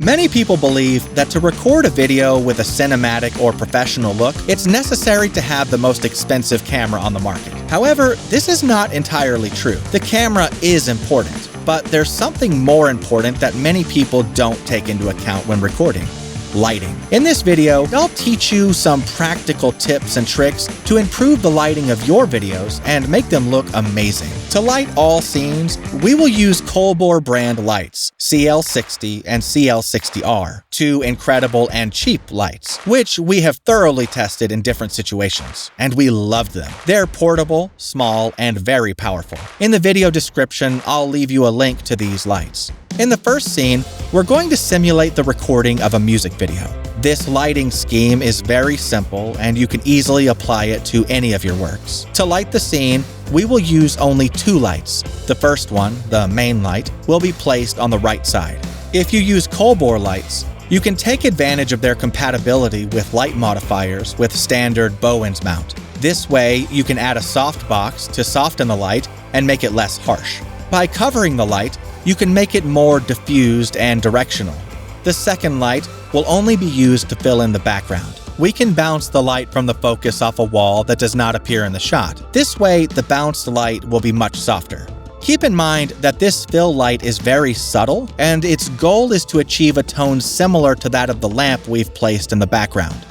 Many people believe that to record a video with a cinematic or professional look, it's necessary to have the most expensive camera on the market. However, this is not entirely true. The camera is important, but there's something more important that many people don't take into account when recording: lighting. In this video, I'll teach you some practical tips and tricks to improve the lighting of your videos and make them look amazing. To light all scenes, we will use COLBOR brand lights, CL60 and CL60R, two incredible and cheap lights, which we have thoroughly tested in different situations, and we loved them. They're portable, small, and very powerful. In the video description, I'll leave you a link to these lights. In the first scene, we're going to simulate the recording of a music video. This lighting scheme is very simple, and you can easily apply it to any of your works. To light the scene, we will use only two lights. The first one, the main light, will be placed on the right side. If you use COLBOR lights, you can take advantage of their compatibility with light modifiers with standard Bowens mount. This way, you can add a softbox to soften the light and make it less harsh. By covering the light, you can make it more diffused and directional. The second light will only be used to fill in the background. We can bounce the light from the focus off a wall that does not appear in the shot. This way, the bounced light will be much softer. Keep in mind that this fill light is very subtle, and its goal is to achieve a tone similar to that of the lamp we've placed in the background.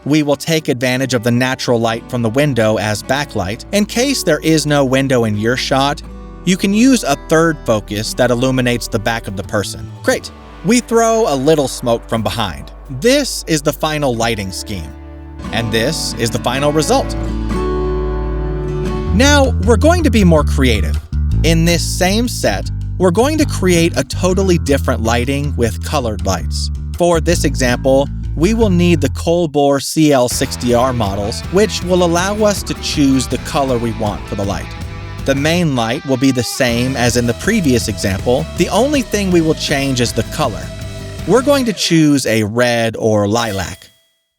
We will take advantage of the natural light from the window as backlight. In case there is no window in your shot, you can use a third focus that illuminates the back of the person. Great! We throw a little smoke from behind. This is the final lighting scheme. And this is the final result. Now, we're going to be more creative. In this same set, we're going to create a totally different lighting with colored lights. For this example, we will need the COLBOR CL60R models, which will allow us to choose the color we want for the light. The main light will be the same as in the previous example. The only thing we will change is the color. We're going to choose a red or lilac.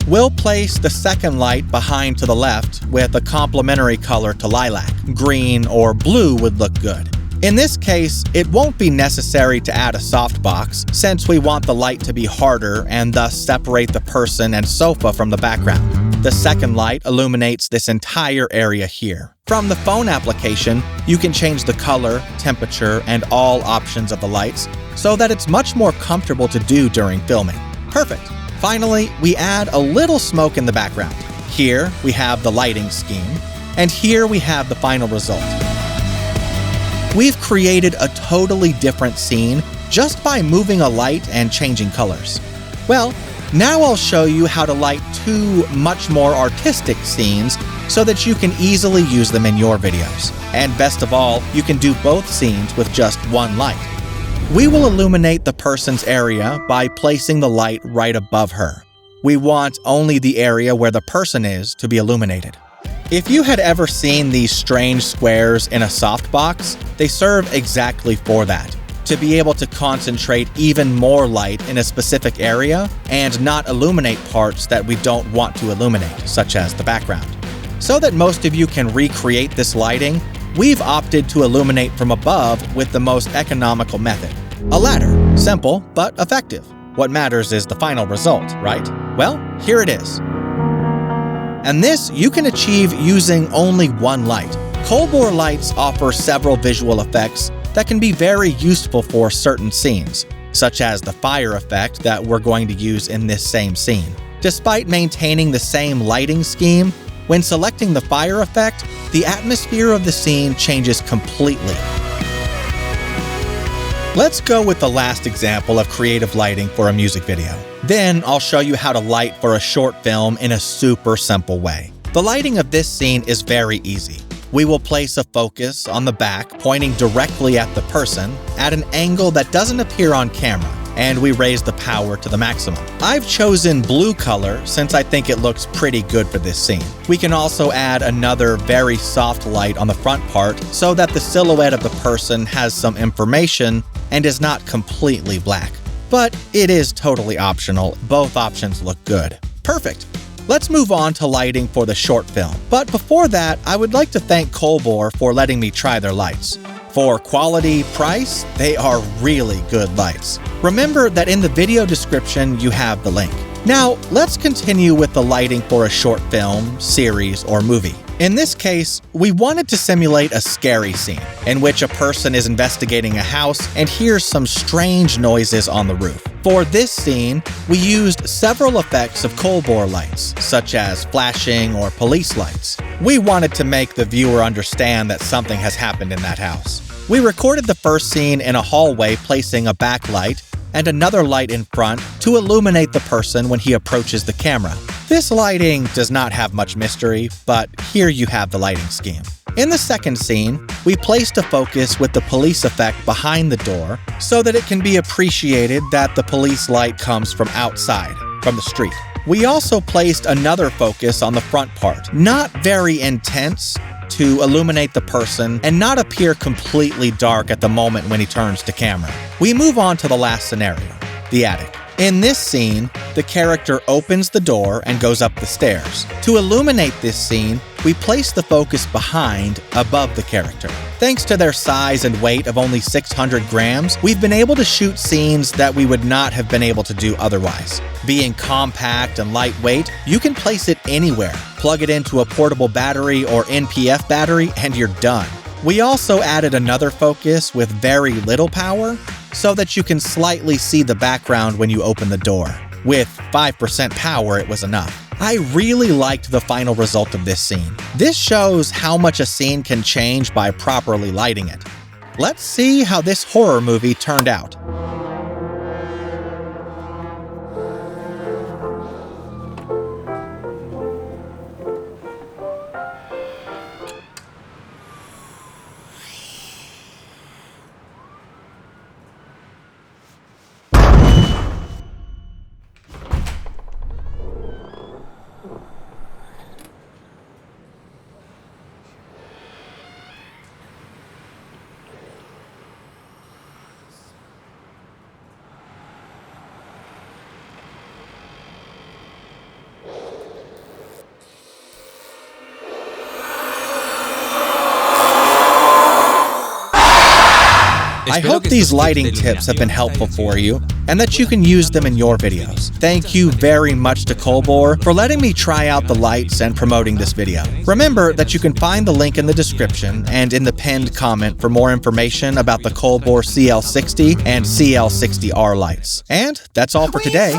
We'll place the second light behind to the left with a complementary color to lilac. Green or blue would look good. In this case, it won't be necessary to add a softbox since we want the light to be harder and thus separate the person and sofa from the background. The second light illuminates this entire area here. From the phone application, you can change the color, temperature, and all options of the lights so that it's much more comfortable to do during filming. Perfect! Finally, we add a little smoke in the background. Here, we have the lighting scheme, and here we have the final result. We've created a totally different scene just by moving a light and changing colors. Well, now I'll show you how to light two much more artistic scenes so that you can easily use them in your videos. And best of all, you can do both scenes with just one light. We will illuminate the person's area by placing the light right above her. We want only the area where the person is to be illuminated. If you had ever seen these strange squares in a softbox, they serve exactly for that. To be able to concentrate even more light in a specific area and not illuminate parts that we don't want to illuminate, such as the background. So that most of you can recreate this lighting, we've opted to illuminate from above with the most economical method: a ladder. Simple, but effective. What matters is the final result, right? Well, here it is. And this you can achieve using only one light. COLBOR lights offer several visual effects that can be very useful for certain scenes, such as the fire effect that we're going to use in this same scene. Despite maintaining the same lighting scheme, when selecting the fire effect, the atmosphere of the scene changes completely. Let's go with the last example of creative lighting for a music video. Then I'll show you how to light for a short film in a super simple way. The lighting of this scene is very easy. We will place a focus on the back pointing directly at the person at an angle that doesn't appear on camera, and we raise the power to the maximum. I've chosen blue color since I think it looks pretty good for this scene. We can also add another very soft light on the front part so that the silhouette of the person has some information and is not completely black. But it is totally optional. Both options look good. Perfect! Let's move on to lighting for the short film. But before that, I would like to thank COLBOR for letting me try their lights. For quality price, they are really good lights. Remember that in the video description you have the link. Now, let's continue with the lighting for a short film, series, or movie. In this case, we wanted to simulate a scary scene in which a person is investigating a house and hears some strange noises on the roof. For this scene, we used several effects of COLBOR lights, such as flashing or police lights. We wanted to make the viewer understand that something has happened in that house. We recorded the first scene in a hallway, placing a backlight and another light in front to illuminate the person when he approaches the camera. This lighting does not have much mystery, but here you have the lighting scheme. In the second scene, we placed a focus with the police effect behind the door so that it can be appreciated that the police light comes from outside, from the street. We also placed another focus on the front part, not very intense, to illuminate the person and not appear completely dark at the moment when he turns to camera. We move on to the last scenario, the attic. In this scene, the character opens the door and goes up the stairs. To illuminate this scene, we place the focus behind, above the character. Thanks to their size and weight of only 600 grams, we've been able to shoot scenes that we would not have been able to do otherwise. Being compact and lightweight, you can place it anywhere. Plug it into a portable battery or NPF battery and you're done. We also added another focus with very little power so that you can slightly see the background when you open the door. With 5% power, it was enough. I really liked the final result of this scene. This shows how much a scene can change by properly lighting it. Let's see how this horror movie turned out. I hope these lighting tips have been helpful for you and that you can use them in your videos. Thank you very much to COLBOR for letting me try out the lights and promoting this video. Remember that you can find the link in the description and in the pinned comment for more information about the COLBOR CL60 and CL60R lights. And that's all for today.